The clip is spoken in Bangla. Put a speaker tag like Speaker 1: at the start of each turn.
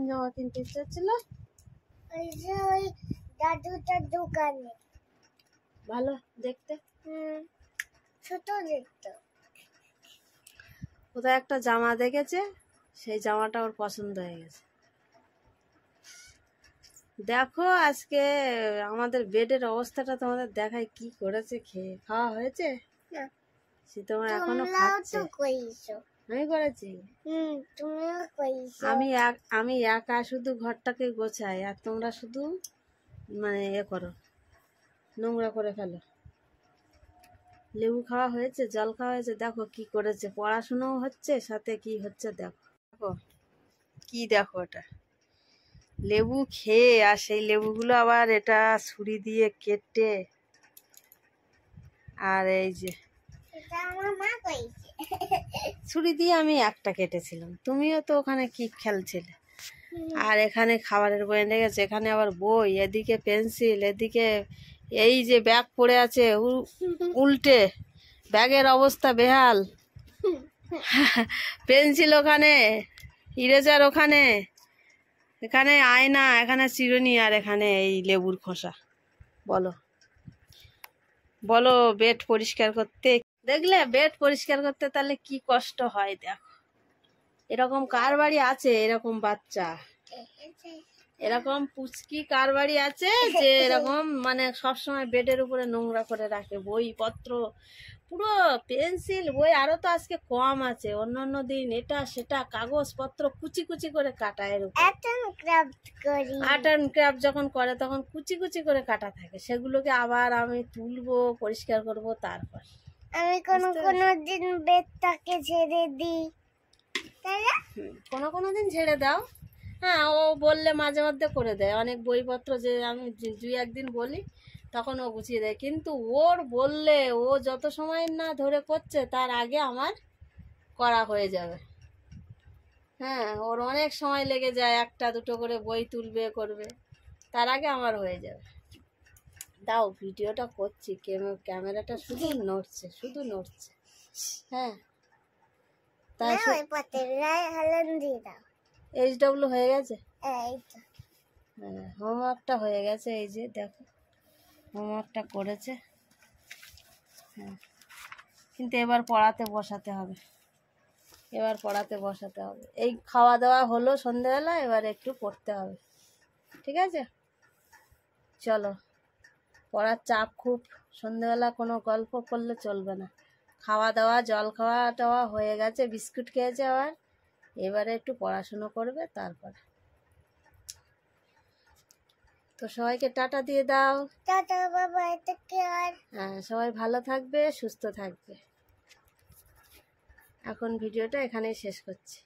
Speaker 1: জামা কিনতে ইচ্ছে ছিল?
Speaker 2: ওই দাদুটার দোকানে।
Speaker 1: ভালো দেখতে।
Speaker 2: ছোট দেখতে।
Speaker 1: কোথায় একটা জামা দেখেছে, সেই জামাটা ওর পছন্দ হয়ে গেছে। দেখো আজকে আমাদের বেডের অবস্থাটা তোমাদের দেখায়, কি করেছে। খেয়ে খাওয়া হয়েছে? সে তোমার এখনো খাচ্ছে। আমি করেছি। আমি একা শুধু ঘরটাকে গোছাই, আর তোমরা শুধু মানে করো, নোংরা করে ফেলো। লেবু খাওয়া হয়েছে, জল খাওয়া হয়েছে। দেখো কি করেছে, পড়াশোনাও হচ্ছে, সাথে কি হচ্ছে দেখো। দেখো কি, দেখো এটা লেবু খেয়ে, আর সেই লেবুগুলো আবার এটা ছুরি দিয়ে কেটে, আর এই যে ছুরি দিয়ে আমি একটা কেটেছিলাম, তুমিও তো ওখানে কি খেলছিলে। আর এখানে খাবারের বই এনে গেছে, এখানে আবার বই, এদিকে পেন্সিল, এদিকে এই যে ব্যাগ পড়ে আছে উল্টে, ব্যাগের অবস্থা বেহাল। পেন্সিল ওখানে, ইরেজার ওখানে, এখানে আয়না, এখানে চিরুনি, আর এখানে এই লেবুর খোসা। বলো বলো, বেড পরিষ্কার করতে দেখলে, বেড পরিষ্কার করতে তাহলে কি কষ্ট হয়। দেখো এরকম কার বাড়ি আছে এরকম বাচ্চা, এরকম পুচকি কার বাড়ি আছে যে এরকম মানে সবসময় বেডের উপরে নোংরা করে রাখে, বইপত্র পুরো পেন্সিল বই আরো তো আজকে কম আছে, অন্যান্য দিন এটা সেটা কাগজপত্র কুচি কুচি করে কাটা। এর উপর আর্ট অ্যান্ড ক্রাফট যখন করে তখন কুচি কুচি করে কাটা থাকে, সেগুলোকে আবার আমি তুলবো, পরিষ্কার করব। তারপর
Speaker 2: আমি কোনো দিন বেডটাকে ঝেড়ে দিই, তাই না?
Speaker 1: কোনো দিন ঝেড়ে দাও। হ্যাঁ, ও বললে মাঝে মধ্যে করে দেয়, অনেক বইপত্র যে আমি 2-1 দিন বলি তখন ও গুছিয়ে দেয়, কিন্তু ওর বললে ও যত সময় না ধরে করছে তার আগে আমার করা হয়ে যাবে। হ্যাঁ, ওর অনেক সময় লেগে যায়, 1-2 করে বই তুলবে করবে, তার আগে আমার হয়ে যাবে। দাও, ভিডিওটা করছি, ক্যামেরাটা শুধু নড়ছে, শুধু নড়ছে। হ্যাঁ, তাই HW হয়ে গেছে। হ্যাঁ, হোমওয়ার্কটা হয়ে গেছে, এই যে দেখো হোমওয়ার্কটা করেছে। হ্যাঁ, কিন্তু এবার পড়াতে বসাতে হবে, এই খাওয়া দাওয়া হলো সন্ধ্যেবেলা, এবার একটু পড়তে হবে। ঠিক আছে, চলো। পড়ার চাপ খুব, সন্ধ্যেবেলা কোনো গল্প করলে চলবে না। খাওয়া দাওয়া, জল খাওয়া টাওয়া হয়ে গেছে, বিস্কুট খেয়েছে আবার, এবারে একটু পড়াশুনো করবে। তারপর তো সবাইকে টাটা দিয়ে দাও।
Speaker 2: টাটা, বাবা, টেক কেয়ার।
Speaker 1: হ্যাঁ, সবাই ভালো থাকবে, সুস্থ থাকবে। এখন ভিডিওটা এখানেই শেষ করছি।